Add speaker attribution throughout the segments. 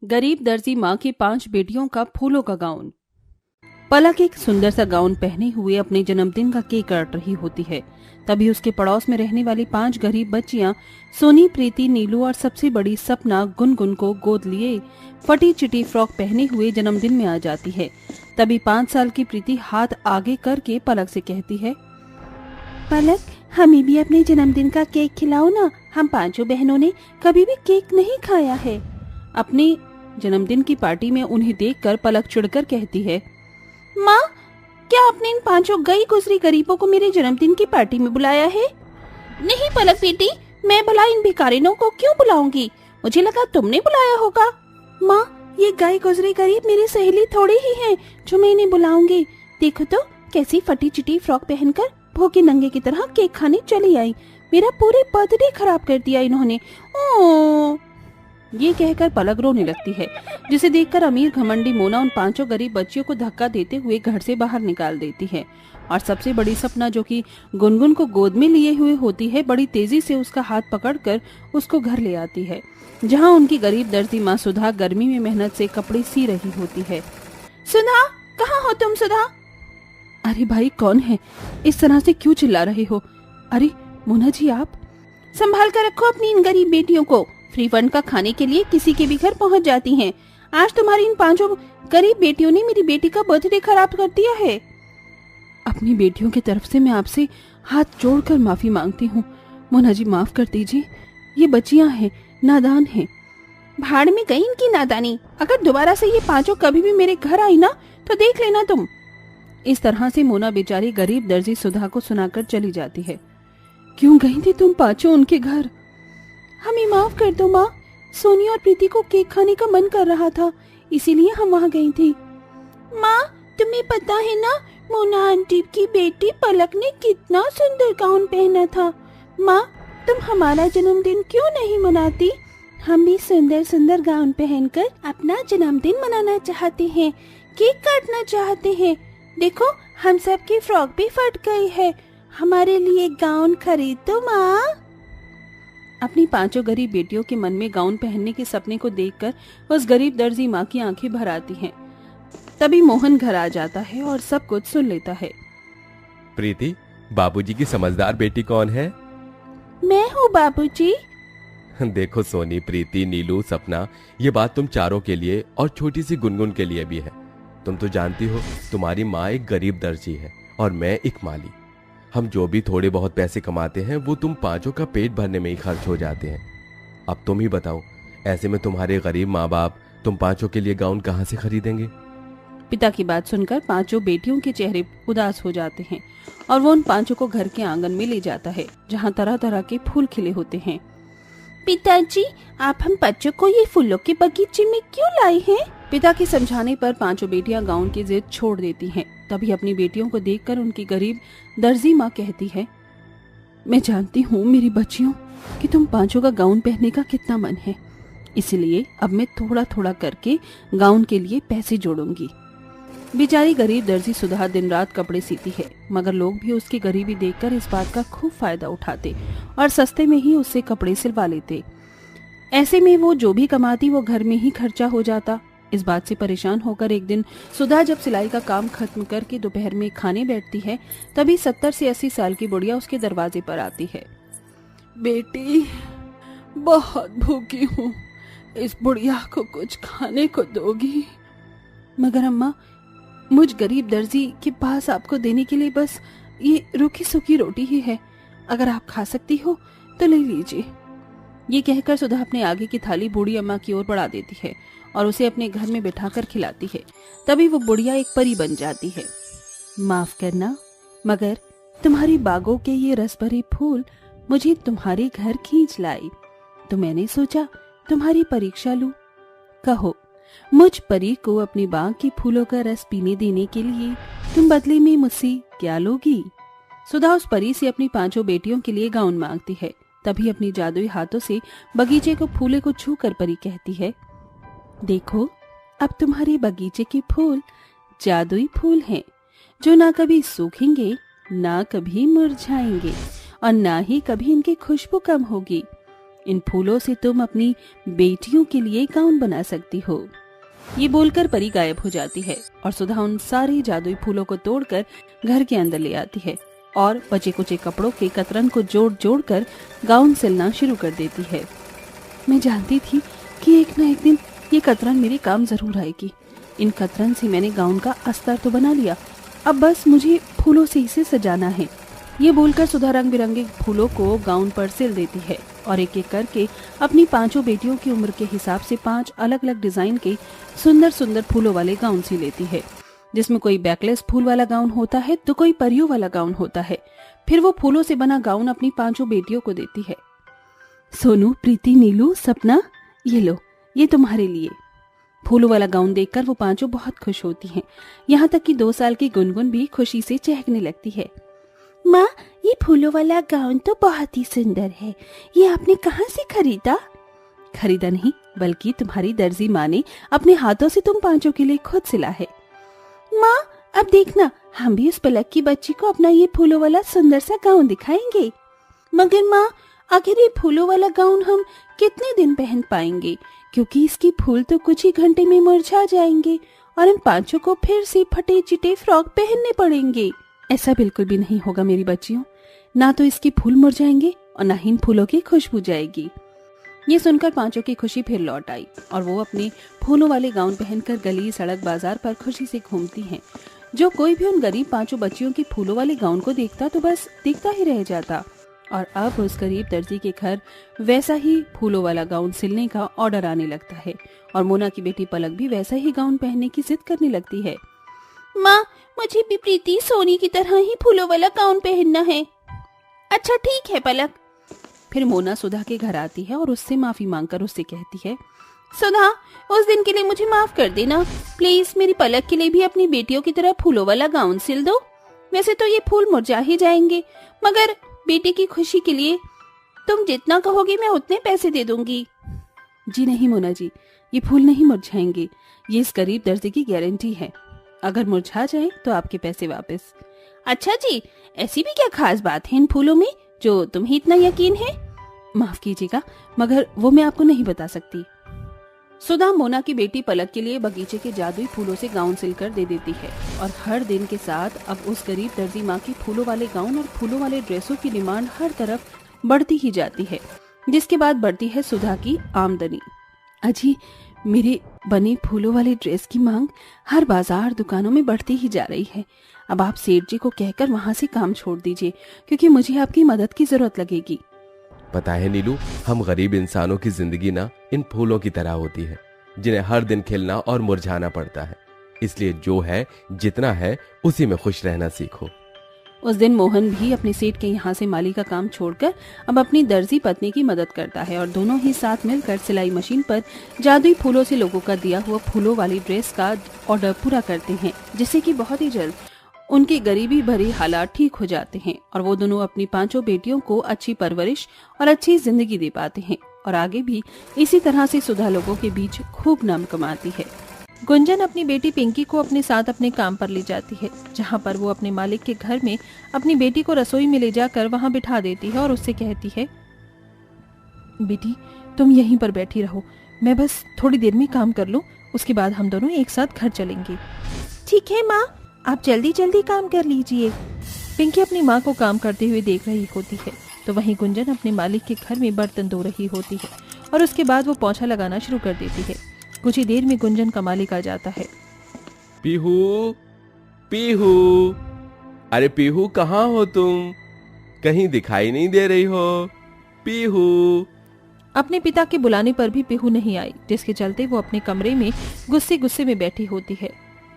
Speaker 1: गरीब दर्जी माँ की 5 बेटियों का फूलों का गाउन। पलक एक सुंदर सा गाउन पहने हुए अपने जन्मदिन का केक काट रही होती है। तभी उसके पड़ोस में रहने वाली 5 गरीब बच्चियां सोनी, प्रीति, नीलू और सबसे बड़ी सपना गुनगुन को गोद लिए फटी चिटी फ्रॉक पहने हुए जन्मदिन में आ जाती है। तभी 5 साल की प्रीति हाथ आगे करके पलक से कहती है, पलक, हमें भी अपने जन्मदिन का केक खिलाओ ना। हम 5 बहनों ने कभी भी केक नहीं खाया है। अपनी जन्मदिन की पार्टी में उन्हें देखकर पलक चिढ़कर कहती है, माँ, क्या आपने इन 5 गई गुजरी गरीबों को मेरे जन्मदिन की पार्टी में बुलाया है? नहीं पलक बेटी, मैं भला इन भिखारिनों को क्यों बुलाऊंगी? मुझे लगा तुमने बुलाया होगा। माँ, ये गई गुजरी गरीब मेरी सहेली थोड़ी ही हैं जो मैं इन्हें बुलाऊंगी। देखो तो कैसी फटी चिटी फ्रॉक पहनकर भूखे नंगे की तरह केक खाने चली आई। मेरा पूरे बर्थडे खराब कर दिया इन्होंने। ओह! ये कहकर पलक रोने लगती है, जिसे देखकर अमीर घमंडी मोना उन 5 गरीब बच्चियों को धक्का देते हुए घर से बाहर निकाल देती है और सबसे बड़ी सपना, जो कि गुनगुन को गोद में लिए हुए होती है, बड़ी तेजी से उसका हाथ पकड़कर उसको घर ले आती है, जहां उनकी गरीब दर्जी माँ सुधा गर्मी में मेहनत से कपड़े सी रही होती है। सुधा, कहाँ हो तुम सुधा? अरे भाई, कौन है? इस तरह से क्यों चिल्ला रहे हो? अरे मोना जी, आप संभाल कर रखो अपनी इन गरीब बेटियों को। फ्री फंड का खाने के लिए किसी के भी घर पहुंच जाती हैं। आज तुम्हारी इन 5 गरीब बेटियों ने मेरी बेटी का बर्थडे खराब कर दिया है। अपनी बेटियों की तरफ से मैं आपसे हाथ जोड़कर माफी मांगती हूँ। मोना जी, माफ कर दीजिए। ये बच्चियां हैं, नादान हैं। भाड़ में गई इनकी नादानी। अगर दोबारा से ये 5 कभी भी मेरे घर आई ना तो देख लेना तुम। इस तरह से मोना बेचारी गरीब दर्जी सुधा को सुनाकर चली जाती है। क्यों गई थी तुम 5 उनके घर? हमें माफ कर दो माँ, सोनी और प्रीति को केक खाने का मन कर रहा था, इसीलिए हम वहाँ गई थी। माँ, तुम्हें पता है ना, मोना आंटी की बेटी पलक ने कितना सुंदर गाउन पहना था। माँ, तुम हमारा जन्मदिन क्यों नहीं मनाती? हम भी सुंदर सुंदर गाउन पहनकर अपना जन्मदिन मनाना चाहते हैं, केक काटना चाहते हैं। देखो, हम सब की फ्रॉक भी फट गई है। हमारे लिए गाउन खरीद दो माँ। अपनी 5 गरीब बेटियों के मन में गाउन पहनने के सपने को देखकर उस गरीब दर्जी माँ की आंखें भर आती हैं। तभी मोहन घर आ जाता है और सब कुछ सुन लेता है।
Speaker 2: प्रीति, बाबूजी की समझदार बेटी कौन है?
Speaker 1: मैं हूँ बाबूजी।
Speaker 2: देखो सोनी, प्रीति, नीलू, सपना, ये बात तुम चारों के लिए और छोटी सी गुनगुन के लिए भी है। तुम तो जानती हो, तुम्हारी माँ एक गरीब दर्जी है और मैं एक माली। हम जो भी थोड़े बहुत पैसे कमाते हैं वो तुम 5 का पेट भरने में ही खर्च हो जाते हैं। अब तुम ही बताओ, ऐसे में तुम्हारे गरीब माँ बाप तुम 5 के लिए गाउन कहाँ से खरीदेंगे?
Speaker 1: पिता की बात सुनकर 5 बेटियों के चेहरे उदास हो जाते हैं और वो उन 5 को घर के आंगन में ले जाता है, जहाँ तरह तरह के फूल खिले होते हैं। पिताजी, आप हम बच्चों को ये फूलों के बगीचे में क्यों लाए हैं? पिता के समझाने पर 5 बेटियां गाउन की जिद छोड़ देती हैं। तभी अपनी बेटियों को देखकर उनकी गरीब दर्जी माँ कहती है, मैं जानती हूँ मेरी बच्चियों कि तुम 5 का गाउन पहनने का कितना मन है, इसलिए अब मैं थोड़ा थोड़ा करके गाउन के लिए पैसे जोड़ूंगी। बेचारी गरीब दर्जी सुधा दिन रात कपड़े सीती है, मगर लोग भी उसकी गरीबी देखकर इस बात का खूब फायदा उठाते और सस्ते में ही उससे कपड़े सिलवा लेते। ऐसे में वो जो भी कमाती वो घर में ही खर्चा हो जाता। इस बात से परेशान होकर एक दिन सुधा जब सिलाई का काम खत्म करके दोपहर में खाने बैठती है, तभी 70 से 80 साल की बुढ़िया उसके दरवाजे पर आती है। बेटी, बहुत भूखी हूँ, इस बुढ़िया को कुछ खाने को दोगी? मगर अम्मा, मुझ गरीब दर्जी के पास आपको देने के लिए बस ये रूखी सूखी रोटी ही है। अगर आप खा सकती हो तो ले लीजिए। ये कहकर सुधा अपने आगे की थाली बूढ़ी अम्मा की ओर बढ़ा देती है और उसे अपने घर में बिठाकर खिलाती है। तभी वो बुढ़िया एक परी बन जाती है। माफ करना, मगर तुम्हारी बागों के ये रस भरे फूल मुझे तुम्हारे घर खींच लाई, तो मैंने सोचा तुम्हारी परीक्षा लूं। कहो, मुझ परी को अपनी बाग के फूलों का रस पीने देने के लिए तुम बदले में मुझसे क्या लोगी? सुधा उस परी से अपनी 5 बेटियों के लिए गाउन मांगती है। तभी अपनी जादुई हाथों से बगीचे को फूले को छू कर परी कहती है, देखो, अब तुम्हारे बगीचे के फूल जादुई फूल हैं, जो ना कभी सूखेंगे, ना कभी मुरझाएंगे और ना ही कभी इनकी खुशबू कम होगी। इन फूलों से तुम अपनी बेटियों के लिए गाउन बना सकती हो। ये बोलकर परी गायब हो जाती है और सुधा उन सारे जादुई फूलों को तोड़कर घर के अंदर ले आती है और बचे कुचे कपड़ों के कतरन को जोड़ जोड़ कर गाउन सिलना शुरू कर देती है। मैं जानती थी कि एक न एक दिन ये कतरन मेरे काम जरूर आएगी। इन कतरन से मैंने गाउन का अस्तर तो बना लिया, अब बस मुझे फूलों से इसे सजाना है। ये बोलकर सुधा रंग बिरंगे फूलों को गाउन पर सिल देती है और एक एक करके अपनी पांचों बेटियों की उम्र के हिसाब से 5 अलग अलग डिजाइन के सुंदर सुंदर फूलों वाले गाउन सी लेती है, जिसमें कोई बैकलेस फूल वाला गाउन होता है तो कोई परियों वाला गाउन होता है। फिर वो फूलों से बना गाउन अपनी 5 बेटियों को देती है। सोनू, प्रीति, नीलू, सपना, ये लो, ये तुम्हारे लिए। फूलों वाला गाउन देखकर वो 5 बहुत खुश होती हैं। यहाँ तक कि 2 साल की गुनगुन भी खुशी से चहकने लगती है। माँ, ये फूलों वाला गाउन तो बहुत ही सुंदर है, ये आपने कहाँ से खरीदा? खरीदा नहीं, बल्कि तुम्हारी दर्जी माँ ने अपने हाथों से तुम 5 के लिए खुद सिला है। माँ, अब देखना, हम भी उस पलक की बच्ची को अपना ये फूलों वाला सुंदर सा गाउन दिखाएंगे। मगर माँ, आखिर ये फूलों वाला गाउन हम कितने दिन पहन पाएंगे, क्योंकि इसके फूल तो कुछ ही घंटे में मुरझा जाएंगे और हम 5 को फिर से फटे चिटे फ्रॉक पहनने पड़ेंगे। ऐसा बिल्कुल भी नहीं होगा मेरी बच्चियों, ना तो इसके फूल मुरझाएंगे और ना ही इन फूलों की खुशबू जाएगी। ये सुनकर 5 की खुशी फिर लौट आई और वो अपने फूलों वाले गाउन पहनकर गली सड़क बाजार पर खुशी से घूमती हैं। जो कोई भी उन गरीब 5 बच्चियों के फूलों वाले गाउन को देखता तो बस देखता ही रह जाता। और अब उस गरीब दर्जी के घर वैसा ही फूलों वाला गाउन सिलने का ऑर्डर आने लगता है और मोना की बेटी पलक भी वैसा ही गाउन पहनने की जिद करने लगती है। माँ, मुझे भी प्रीति, सोनी की तरह ही फूलों वाला गाउन पहनना है। अच्छा ठीक है पलक। फिर मोना सुधा के घर आती है और उससे माफी मांगकर उससे कहती है, सुधा, उस दिन के लिए मुझे माफ कर देना प्लीज। मेरी पलक के लिए भी अपनी बेटियों की तरह फूलों वाला गाउन सिल दो। वैसे तो ये फूल मुरझा ही जाएंगे, मगर बेटी की खुशी के लिए तुम जितना कहोगे मैं उतने पैसे दे दूंगी। जी नहीं मोना जी, ये फूल नहीं मुरझाएंगे, ये इस गरीब दर्जी की गारंटी है। अगर मुरझा जाए तो आपके पैसे वापस। अच्छा जी, ऐसी भी क्या खास बात है इन फूलों में जो तुम्हें इतना यकीन है? माफ कीजिएगा, मगर वो मैं आपको नहीं बता सकती। सुधा मोना की बेटी पलक के लिए बगीचे के जादुई फूलों से गाउन सिलकर दे देती है और हर दिन के साथ अब उस गरीब दर्जी माँ की फूलों वाले गाउन और फूलों वाले ड्रेसों की डिमांड हर तरफ बढ़ती ही जाती है, जिसके बाद बढ़ती है सुधा की आमदनी। अजी, मेरे बने फूलों वाले ड्रेस की मांग हर बाजार दुकानों में बढ़ती ही जा रही है। अब आप सेठ जी को कहकर वहाँ से काम छोड़ दीजिए, क्योंकि मुझे आपकी मदद की जरूरत लगेगी।
Speaker 2: पता है नीलू, हम गरीब इंसानों की जिंदगी ना इन फूलों की तरह होती है, जिन्हें हर दिन खिलना और मुरझाना पड़ता है। इसलिए जो है, जितना है, उसी में खुश रहना सीखो।
Speaker 1: उस दिन मोहन भी अपने सेठ के यहाँ से माली का काम छोड़कर अब अपनी दर्जी पत्नी की मदद करता है और दोनों ही साथ मिलकर सिलाई मशीन पर जादुई फूलों से लोगों का दिया हुआ फूलों वाली ड्रेस का ऑर्डर पूरा करते हैं, जिससे कि बहुत ही जल्द उनके गरीबी भरे हालात ठीक हो जाते हैं और वो दोनों अपनी 5 बेटियों को अच्छी परवरिश और अच्छी जिंदगी दे पाते हैं और आगे भी इसी तरह से सुधा लोगों के बीच खूब नाम कमाती है। गुंजन अपनी बेटी पिंकी को अपने साथ अपने काम पर ले जाती है, जहाँ पर वो अपने मालिक के घर में अपनी बेटी को रसोई में ले जाकर वहाँ बिठा देती है और उससे कहती है, बेटी तुम यहीं पर बैठी रहो, मैं बस थोड़ी देर में काम कर लूँ, उसके बाद हम दोनों एक साथ घर चलेंगे। ठीक है माँ, आप जल्दी जल्दी काम कर लीजिए। पिंकी अपनी माँ को काम करते हुए देख रही होती है तो वहीं गुंजन अपने मालिक के घर में बर्तन धो रही होती है और उसके बाद वो पोंछा लगाना शुरू कर देती है। कुछ ही देर में गुंजन का मालिक आ जाता है।
Speaker 2: पीहू, पीहू, अरे पीहू कहाँ हो तुम? कहीं दिखाई नहीं दे रही हो। पीहू।
Speaker 1: अपने पिता के बुलाने पर भी पीहू नहीं आई, जिसके चलते वो अपने कमरे में गुस्से गुस्से में बैठी होती है।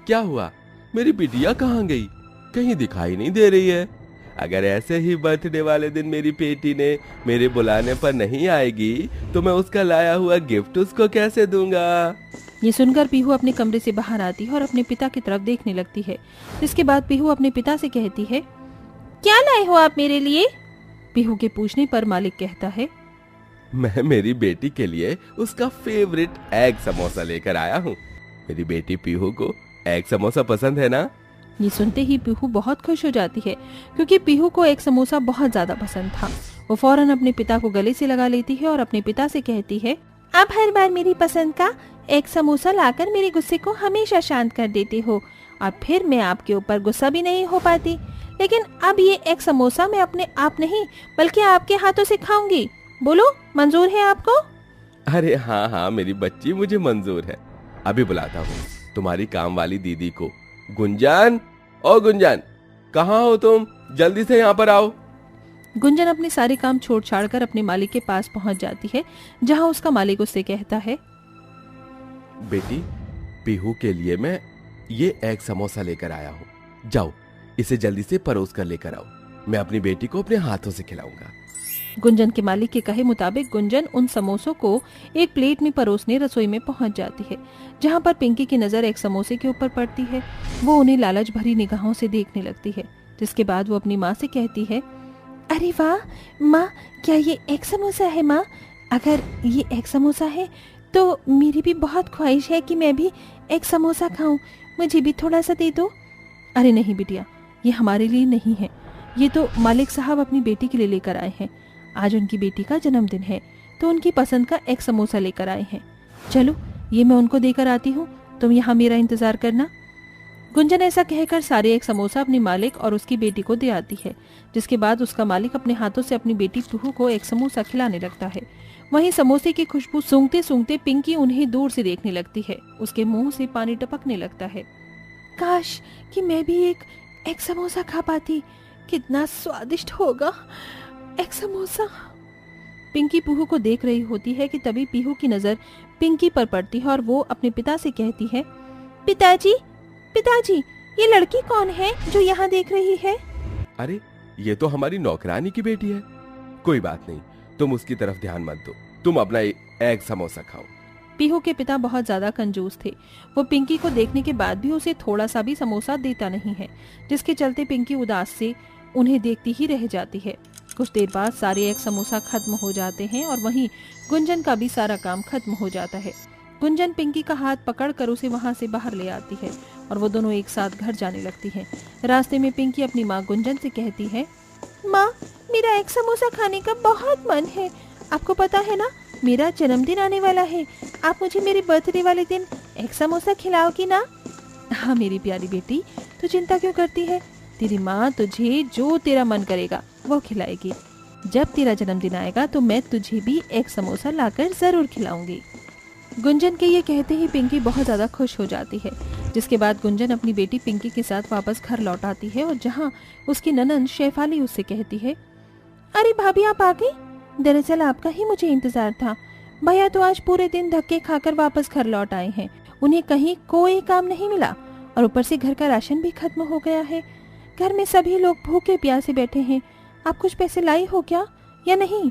Speaker 2: क्या हुआ? मेरी बिटिया कहाँ गई? कहीं दिखाई नहीं दे रही है। अगर ऐसे ही बर्थडे वाले दिन मेरी बेटी ने मेरे बुलाने पर नहीं आएगी तो मैं उसका लाया हुआ गिफ्ट उसको कैसे दूंगा?
Speaker 1: ये सुनकर पीहू अपने कमरे से बाहर आती है और अपने पिता की तरफ देखने लगती है। जिसके बाद पीहू अपने पिता से कहती है, क्या लाए हो आप मेरे लिए? पीहू के पूछने पर मालिक कहता है,
Speaker 2: मैं मेरी बेटी के लिए उसका फेवरेट एग समोसा लेकर आया हूँ। मेरी बेटी पीहू को एग समोसा पसंद है ना?
Speaker 1: ये सुनते ही पीहू बहुत खुश हो जाती है, क्योंकि पीहू को एग समोसा बहुत ज्यादा पसंद था। वो फौरन अपने पिता को गले से लगा लेती है और अपने पिता से कहती है, अब हर बार मेरी पसंद का एक समोसा लाकर मेरे गुस्से को हमेशा शांत कर देते हो और फिर मैं आपके ऊपर गुस्सा भी नहीं हो पाती। लेकिन अब ये एक समोसा मैं अपने आप नहीं बल्कि आपके हाथों से खाऊंगी। बोलो, मंजूर है आपको?
Speaker 2: अरे हाँ हाँ मेरी बच्ची, मुझे मंजूर है। अभी बुलाता हूँ तुम्हारी काम वाली दीदी को। गुंजन, ओ गुंजन, कहाँ हो तुम? जल्दी से यहाँ पर आओ।
Speaker 1: गुंजन अपने सारे काम छोड़ छाड़ कर अपने मालिक के पास पहुंच जाती है, जहां उसका मालिक उससे कहता है,
Speaker 2: बेटी, पीहू के लिए मैं ये एग समोसा लेकर आया हूँ। जाओ, इसे जल्दी से परोस कर लेकर आओ। मैं अपनी बेटी को अपने हाथों से खिलाऊंगा।
Speaker 1: गुंजन के मालिक के कहे मुताबिक गुंजन उन समोसों को एक प्लेट में परोसने रसोई में पहुंच जाती है, जहां पर पिंकी की नजर एक समोसे के ऊपर पड़ती है। वो उन्हें लालच भरी निगाहों से देखने लगती है, जिसके बाद वो अपनी माँ से कहती है, अरे वाह माँ, क्या ये एक समोसा है माँ? अगर ये एक समोसा है तो मेरी भी बहुत ख्वाहिश है कि मैं भी एक समोसा खाऊं। मुझे भी थोड़ा सा दे दो। अरे नहीं बिटिया, ये हमारे लिए नहीं है, ये तो मालिक साहब अपनी बेटी के लिए लेकर आए हैं। आज उनकी बेटी का जन्मदिन है तो उनकी पसंद का एक समोसा लेकर आए हैं। चलो, ये मैं उनको देकर आती हूँ, तुम यहाँ मेरा इंतजार करना। गुंजन ऐसा कहकर सारे एक समोसा अपने मालिक और उसकी बेटी को दे आती है, जिसके बाद उसका मालिक अपने हाथों से अपनी बेटी पीहू को एक समोसा खिलाने लगता है। वहीं समोसे की खुशबू सूंघते सूंघते पिंकी उन्हें दूर से देखने लगती है। उसके मुंह से पानी टपकने लगता है। काश कि मैं भी एक समोसा खा पाती, कितना स्वादिष्ट होगा एक समोसा। पिंकी पीहू को देख रही होती है कि तभी पीहू की नजर पिंकी पर पड़ती है और वो अपने पिता से कहती है, पिताजी, पिताजी, ये लड़की कौन है जो यहाँ देख रही है?
Speaker 2: अरे ये तो हमारी नौकरानी की बेटी है। कोई बात नहीं, तुम उसकी तरफ ध्यान मत दो, तुम अपना एग समोसा खाओ।
Speaker 1: पीहू के पिता बहुत ज्यादा कंजूस थे। वो पिंकी को देखने के बाद भी उसे थोड़ा सा भी समोसा देता नहीं है, जिसके चलते पिंकी उदास से उन्हें देखती ही रह जाती है। कुछ देर बाद सारे एग समोसा खत्म हो जाते हैं और वहीं गुंजन का भी सारा काम खत्म हो जाता है। गुंजन पिंकी का हाथ पकड़कर उसे वहां से बाहर ले आती है और वो दोनों एक साथ घर जाने लगती हैं। रास्ते में पिंकी अपनी माँ गुंजन से कहती है, माँ, मेरा एक समोसा खाने का बहुत मन है। आपको पता है ना, मेरा जन्मदिन आने वाला है। आप मुझे मेरे बर्थडे वाले दिन एक समोसा खिलाओगी ना? हाँ मेरी प्यारी बेटी, तू चिंता क्यों करती है? तेरी माँ तुझे जो तेरा मन करेगा वो खिलाएगी। जब तेरा जन्मदिन आएगा तो मैं तुझे भी एक समोसा लाकर जरूर खिलाऊंगी। गुंजन के ये कहते ही पिंकी बहुत ज्यादा खुश हो जाती है, जिसके बाद गुंजन अपनी बेटी पिंकी के साथ वापस घर लौट आती है और जहाँ उसकी ननंद शेफाली उससे कहती है, अरे भाभी आप आ गई? दरअसल आपका ही मुझे इंतजार था। भैया तो आज पूरे दिन धक्के खाकर वापस घर लौट आए हैं। उन्हें कहीं कोई काम नहीं मिला और ऊपर से घर का राशन भी खत्म हो गया है। घर में सभी लोग भूखे प्यासे बैठे हैं। आप कुछ पैसे लाई हो क्या या नहीं?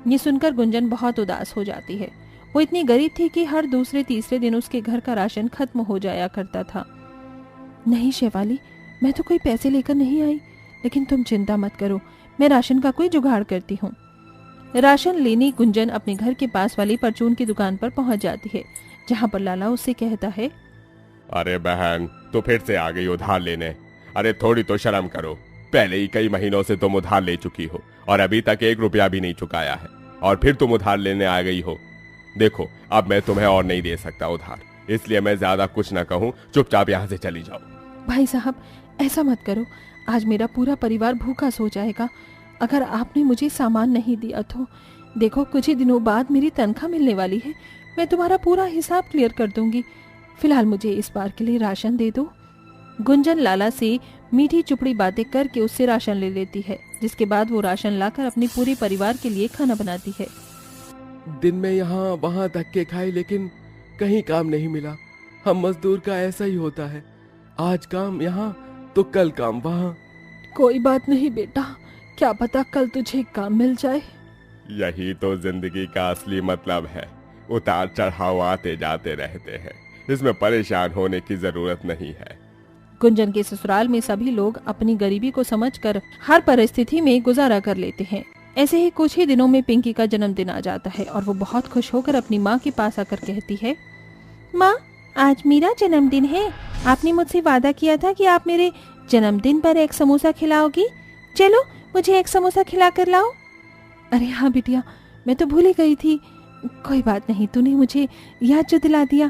Speaker 1: ये सुनकर गुंजन बहुत उदास हो जाती है। वो इतनी गरीब थी कि हर दूसरे तीसरे दिन उसके घर का राशन खत्म हो जाया करता था। नहीं शेफाली, मैं तो कोई पैसे लेकर नहीं आई, लेकिन तुम चिंता मत करो, मैं राशन का कोई जुगाड़ करती हूँ। राशन लेने गुंजन अपने घर के पास वाली परचून की दुकान पर पहुंच जाती है, जहाँ पर लाला उससे कहता है,
Speaker 2: अरे बहन, तो फिर से आ गई उधार लेने। अरे थोड़ी तो शर्म करो, पहले ही कई महीनों से तुम उधार ले चुकी हो और अभी तक 1 रुपया भी नहीं चुकाया है, और फिर तुम उधार लेने आ गई हो। देखो, अब मैं तुम्हें और नहीं दे सकता उधार, इसलिए मैं ज्यादा कुछ न कहूँ, चुपचाप यहाँ से चली जाओ।
Speaker 1: भाई साहब ऐसा मत करो, आज मेरा पूरा परिवार भूखा सो जाएगा। अगर आपने मुझे सामान नहीं दिया तो देखो, कुछ ही दिनों बाद मेरी तनख्वाह मिलने वाली है, मैं तुम्हारा पूरा हिसाब क्लियर कर दूंगी। फिलहाल मुझे इस बार के लिए राशन दे दो। गुंजन लाला से मीठी चुपड़ी बातें करके उससे राशन ले लेती है, जिसके बाद वो राशन लाकर अपने पूरे परिवार के लिए खाना बनाती है।
Speaker 2: दिन में यहाँ वहाँ धक्के खाए, लेकिन कहीं काम नहीं मिला। हम मजदूर का ऐसा ही होता है, आज काम यहाँ तो कल काम वहाँ।
Speaker 1: कोई बात नहीं बेटा, क्या पता कल तुझे काम मिल जाए।
Speaker 2: यही तो जिंदगी का असली मतलब है, उतार चढ़ाव आते जाते रहते हैं, इसमें परेशान होने की जरूरत नहीं है।
Speaker 1: गुंजन के ससुराल में सभी लोग अपनी गरीबी को समझकर हर परिस्थिति में गुजारा कर लेते हैं। ऐसे ही कुछ ही दिनों में पिंकी का जन्मदिन आ जाता है और वो बहुत खुश होकर अपनी माँ के पास आकर कहती है, माँ, आज मेरा जन्मदिन है। आपने मुझसे वादा किया था कि आप मेरे जन्मदिन पर एक समोसा खिलाओगी। चलो मुझे एक समोसा खिला कर लाओ। अरे हाँ बिटिया, मैं तो भूल ही गई थी। कोई बात नहीं, तूने मुझे याद जो दिला दिया।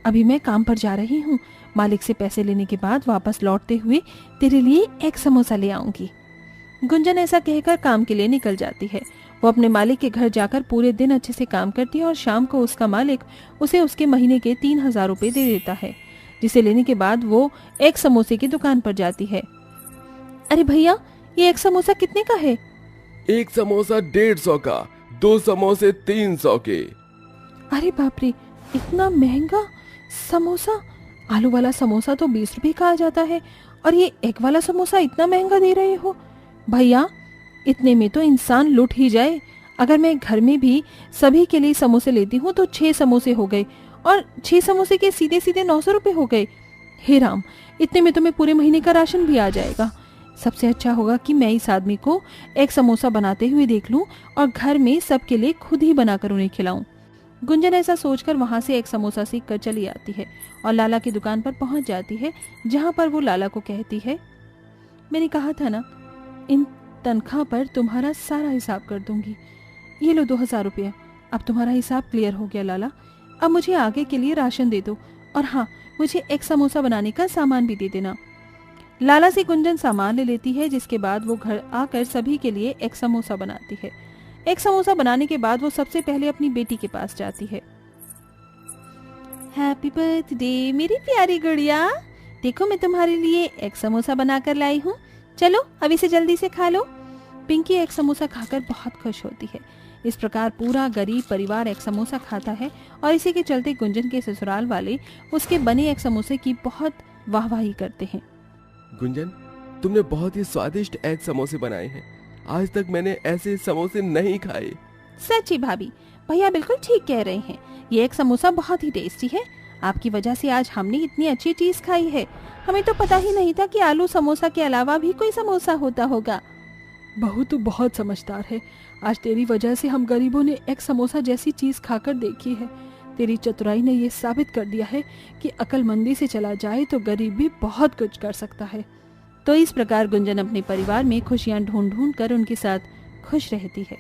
Speaker 1: अभी मैं काम पर जा रही हूँ। मालिक से पैसे लेने के बाद वापस लौटते हुए तेरे लिए एक समोसा ले आऊंगी। गुंजन ऐसा कहकर काम के लिए निकल जाती है। वो अपने मालिक के घर जाकर पूरे दिन अच्छे से काम करती है और शाम को उसका मालिक उसे उसके महीने के 3,000 रुपए दे देता है, जिसे लेने के बाद वो एक समोसे की दुकान पर जाती है। अरे भैया, ये एक समोसा कितने का है?
Speaker 2: एक समोसा 150 का, 2 समोसे 300 के।
Speaker 1: अरे बाप रे, इतना महंगा समोसा! आलू वाला समोसा तो 20 रुपए का आ जाता है और ये एग वाला समोसा इतना महंगा दे रहे हो? भैया, इतने में तो इंसान लुट ही जाए। अगर मैं घर में भी सभी के लिए समोसे लेती हूँ तो 6 समोसे हो गए और 6 समोसे के सीधे सीधे 900 रुपए हो गए। हे राम, इतने में तो मैं पूरे महीने का राशन भी आ जाएगा। सबसे अच्छा होगा कि मैं इस आदमी को एक समोसा बनाते हुए देख लूं और घर में सबके लिए खुद ही बनाकर उन्हें खिलाऊं। गुंजन ऐसा सोचकर वहां से एक समोसा सीख कर चली आती है और लाला की दुकान पर पहुंच जाती है, जहां पर वो लाला को कहती है, मैंने कहा था ना, इन तनख्वाह पर तुम्हारा सारा हिसाब कर दूंगी। ये लो 2,000 रुपया। अब तुम्हारा हिसाब क्लियर हो गया लाला। अब मुझे आगे के लिए राशन दे दो और हाँ, मुझे एक समोसा बनाने का सामान भी दे देना। लाला से गुंजन सामान ले लेती है, जिसके बाद वो घर आकर सभी के लिए एक समोसा बनाती है। एक समोसा बनाने के बाद वो सबसे पहले अपनी बेटी के पास जाती है। हैप्पी बर्थडे मेरी प्यारी गुड़िया, देखो मैं तुम्हारे लिए एक समोसा बनाकर लाई हूँ। चलो अब इसे जल्दी से खा लो। पिंकी एक समोसा खाकर बहुत खुश होती है। इस प्रकार पूरा गरीब परिवार एक समोसा खाता है और इसी के चलते गुंजन के ससुराल वाले उसके बने एक समोसे की बहुत वाहवाही करते हैं।
Speaker 2: गुंजन, तुमने बहुत ही स्वादिष्ट एग समोसे बनाए हैं। आज तक मैंने ऐसे समोसे नहीं खाए।
Speaker 1: सच्ची भाभी, भैया बिल्कुल ठीक कह रहे हैं। ये एक समोसा बहुत ही टेस्टी है। आपकी वजह से आज हमने इतनी अच्छी चीज खाई है। हमें तो पता ही नहीं था कि आलू समोसा के अलावा भी कोई समोसा होता होगा। बहू तो बहुत समझदार है। आज तेरी वजह से हम गरीबों ने एक समोसा जैसी चीज खाकर देखी है। तेरी चतुराई ने ये साबित कर दिया है कि अक्लमंदी से चला जाए तो गरीब भी बहुत कुछ कर सकता है। तो इस प्रकार गुंजन अपने परिवार में खुशियां ढूंढ ढूंढ कर उनके साथ खुश रहती है।